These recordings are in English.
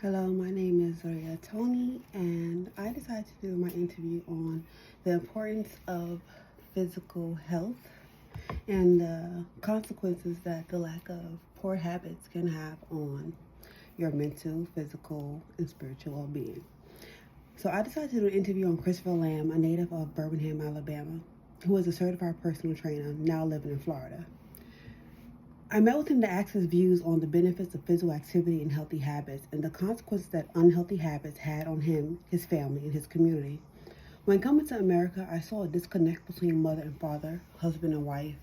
Hello, my name is Zoria Tony, and I decided to do my interview on the importance of physical health and the consequences that the lack of poor habits can have on your mental, physical, and spiritual well being. So, I decided to do an interview on Christopher Lamb, a native of Birmingham, Alabama, who is a certified personal trainer now living in Florida. I met with him to ask his views on the benefits of physical activity and healthy habits and the consequences that unhealthy habits had on him, his family, and his community. When coming to America, I saw a disconnect between mother and father, husband and wife,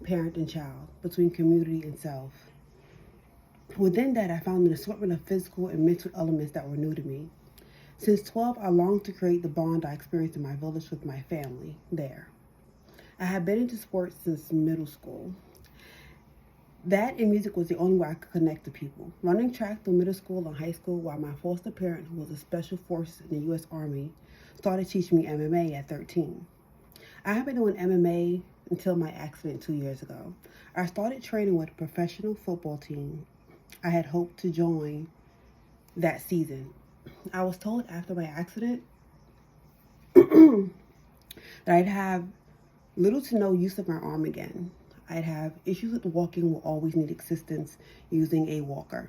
parent and child, between community and self. Within that, I found an assortment of physical and mental elements that were new to me. Since 12, I longed to create the bond I experienced in my village with my family there. I had been into sports since middle school. That and music was the only way I could connect to people. Running track through middle school and high school while my foster parent, who was a special force in the U.S. Army, started teaching me MMA at 13. I had been doing MMA until my accident 2 years ago. I started training with a professional football team I had hoped to join that season. I was told after my accident that I'd have little to no use of my arm again. I'd have issues with walking, will always need assistance using a walker.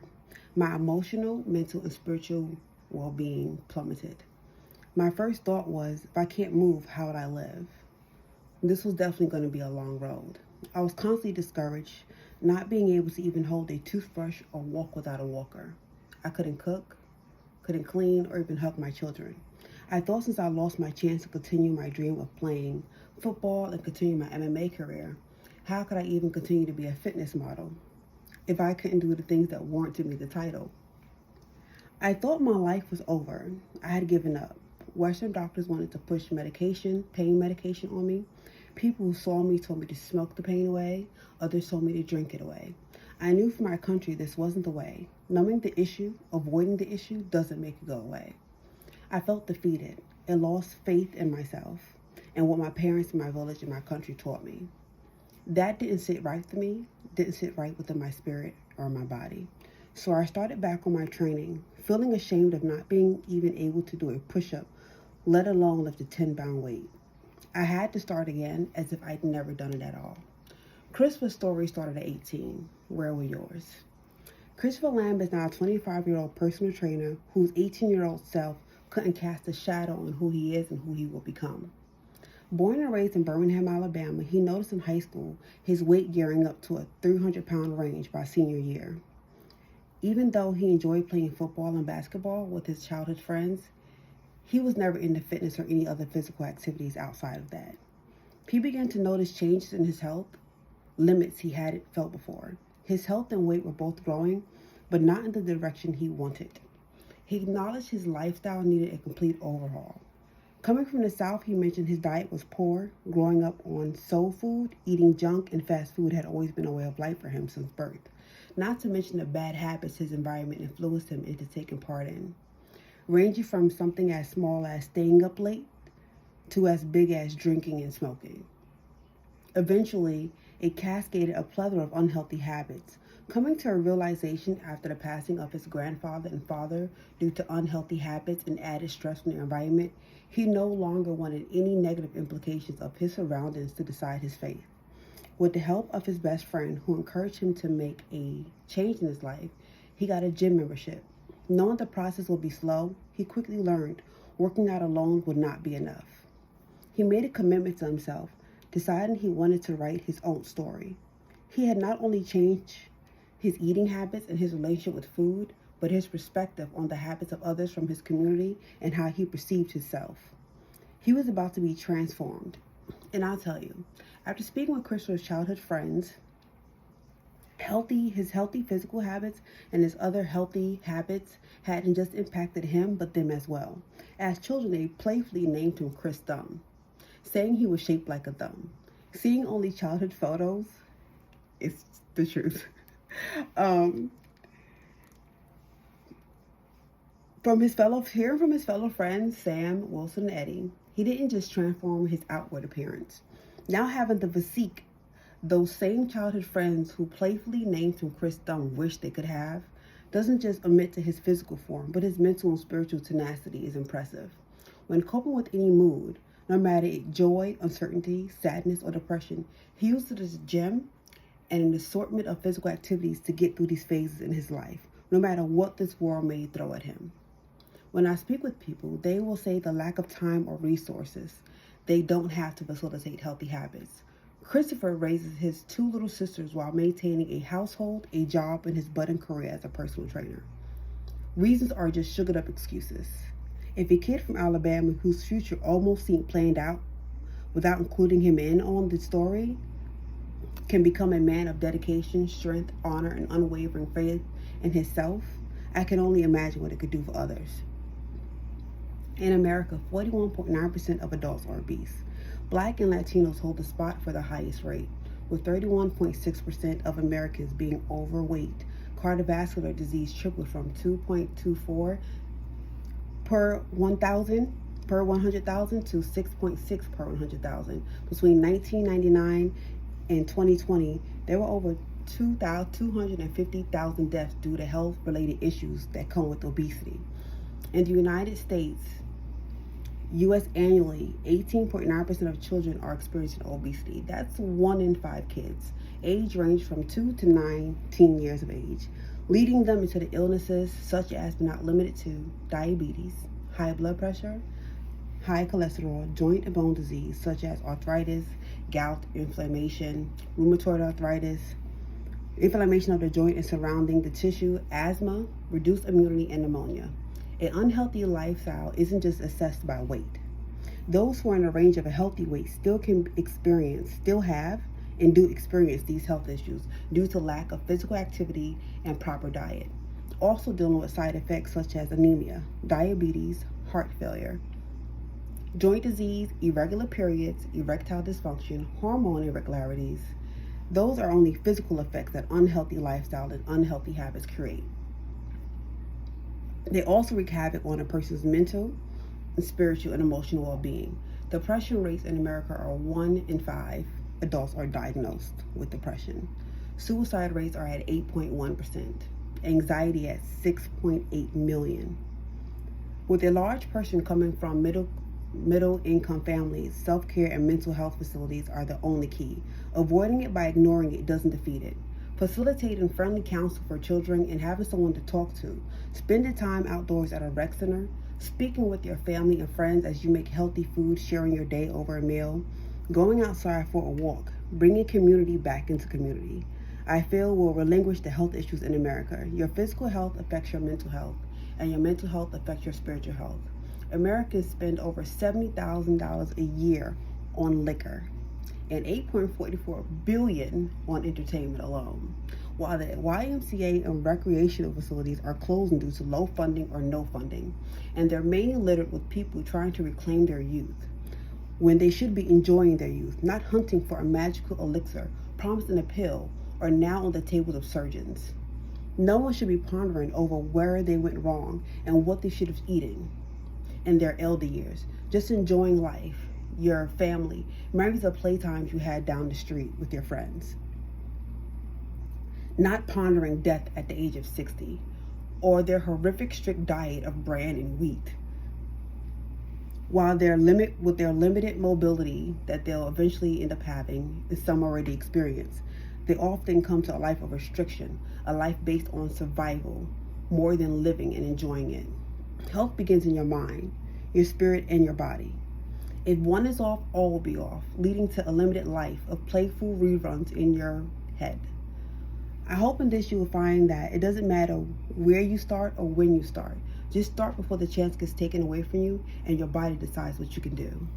My emotional, mental, and spiritual well-being plummeted. My first thought was, if I can't move, how would I live? This was definitely going to be a long road. I was constantly discouraged, not being able to even hold a toothbrush or walk without a walker. I couldn't cook, couldn't clean, or even hug my children. I thought since I lost my chance to continue my dream of playing football and continue my MMA career, how could I even continue to be a fitness model if I couldn't do the things that warranted me the title? I thought my life was over. I had given up. Western doctors wanted to push medication, pain medication on me. People who saw me told me to smoke the pain away. Others told me to drink it away. I knew for my country this wasn't the way. Numbing the issue, avoiding the issue, doesn't make it go away. I felt defeated and lost faith in myself and what my parents, my village, and my country taught me. That didn't sit right for me, didn't sit right within my spirit or my body. So I started back on my training, feeling ashamed of not being even able to do a push-up, let alone lift a 10-pound weight. I had to start again as if I'd never done it at all. Christopher's story started at 18. Where were yours? Christopher Lamb is now a 25-year-old personal trainer whose 18-year-old self couldn't cast a shadow on who he is and who he will become. Born and raised in Birmingham, Alabama, he noticed in high school his weight gearing up to a 300-pound range by senior year. Even though he enjoyed playing football and basketball with his childhood friends, he was never into fitness or any other physical activities outside of that. He began to notice changes in his health, limits he hadn't felt before. His health and weight were both growing, but not in the direction he wanted. He acknowledged his lifestyle needed a complete overhaul. Coming from the South, he mentioned his diet was poor. Growing up on soul food, eating junk, and fast food had always been a way of life for him since birth. Not to mention the bad habits his environment influenced him into taking part in, ranging from something as small as staying up late to as big as drinking and smoking. Eventually, it cascaded a plethora of unhealthy habits. Coming to a realization after the passing of his grandfather and father due to unhealthy habits and added stress from the environment, he no longer wanted any negative implications of his surroundings to decide his fate. With the help of his best friend, who encouraged him to make a change in his life, he got a gym membership. Knowing the process would be slow, he quickly learned working out alone would not be enough. He made a commitment to himself, deciding he wanted to write his own story. He had not only changed his eating habits and his relationship with food, but his perspective on the habits of others from his community and how he perceived himself. He was about to be transformed. And I'll tell you, after speaking with Christopher's childhood friends, his healthy physical habits and his other healthy habits hadn't just impacted him, but them as well. As children, they playfully named him Chris Thumb, saying he was shaped like a thumb. Seeing only childhood photos is the truth. Hearing from his fellow friends, Sam, Wilson, and Eddie, he didn't just transform his outward appearance. Now having the physique those same childhood friends who playfully named him Chris Thumb wished they could have, doesn't just admit to his physical form, but his mental and spiritual tenacity is impressive. When coping with any mood, no matter it joy, uncertainty, sadness, or depression, he uses it as a gem and an assortment of physical activities to get through these phases in his life, no matter what this world may throw at him. When I speak with people, they will say the lack of time or resources they don't have to facilitate healthy habits. Christopher raises his 2 little sisters while maintaining a household, a job, and his budding career as a personal trainer. Reasons are just sugared up excuses. If a kid from Alabama whose future almost seemed planned out without including him in on the story can become a man of dedication, strength, honor, and unwavering faith in himself, I can only imagine what it could do for others. In America, 41.9% of adults are obese. Black and Latinos hold the spot for the highest rate, with 31.6% of Americans being overweight. Cardiovascular disease tripled from 2.24 per 100,000 to 6.6 per 100,000. Between 1999 and 2020, there were over 250,000 deaths due to health-related issues that come with obesity. In the United States, U.S. annually, 18.9% of children are experiencing obesity. That's 1 in 5 kids. Age range from 2 to 19 years of age, leading them into the illnesses such as but not limited to diabetes, high blood pressure, high cholesterol, joint and bone disease such as arthritis, gout, inflammation, rheumatoid arthritis, inflammation of the joint and surrounding the tissue, asthma, reduced immunity, and pneumonia. An unhealthy lifestyle isn't just assessed by weight. Those who are in a range of a healthy weight still have, and do experience these health issues due to lack of physical activity and proper diet. Also dealing with side effects such as anemia, diabetes, heart failure, joint disease, irregular periods, erectile dysfunction, hormone irregularities. Those are only physical effects that unhealthy lifestyle and unhealthy habits create. They also wreak havoc on a person's mental, spiritual, and emotional well-being. Depression rates in America are 1 in 5 adults are diagnosed with depression. Suicide rates are at 8.1%. Anxiety at 6.8 million. With a large portion coming from middle income families, self-care and mental health facilities are the only key. Avoiding it by ignoring it doesn't defeat it. Facilitating friendly counsel for children and having someone to talk to. Spending time outdoors at a rec center. Speaking with your family and friends as you make healthy food, sharing your day over a meal. Going outside for a walk. Bringing community back into community. I feel will relinquish the health issues in America. Your physical health affects your mental health, and your mental health affects your spiritual health. Americans spend over $70,000 a year on liquor and $8.44 billion on entertainment alone, while the YMCA and recreational facilities are closing due to low funding or no funding, and they're mainly littered with people trying to reclaim their youth when they should be enjoying their youth, not hunting for a magical elixir, promising a pill, or now on the tables of surgeons. No one should be pondering over where they went wrong and what they should have eaten in their elder years, just enjoying life, your family, memories of playtimes you had down the street with your friends. Not pondering death at the age of 60, or their horrific strict diet of bran and wheat. While with their limited mobility that they'll eventually end up having, and some already experience, they often come to a life of restriction, a life based on survival, more than living and enjoying it. Health begins in your mind, your spirit, and your body. If one is off, all will be off, leading to a limited life of playful reruns in your head. I hope in this you will find that it doesn't matter where you start or when you start. Just start before the chance gets taken away from you and your body decides what you can do.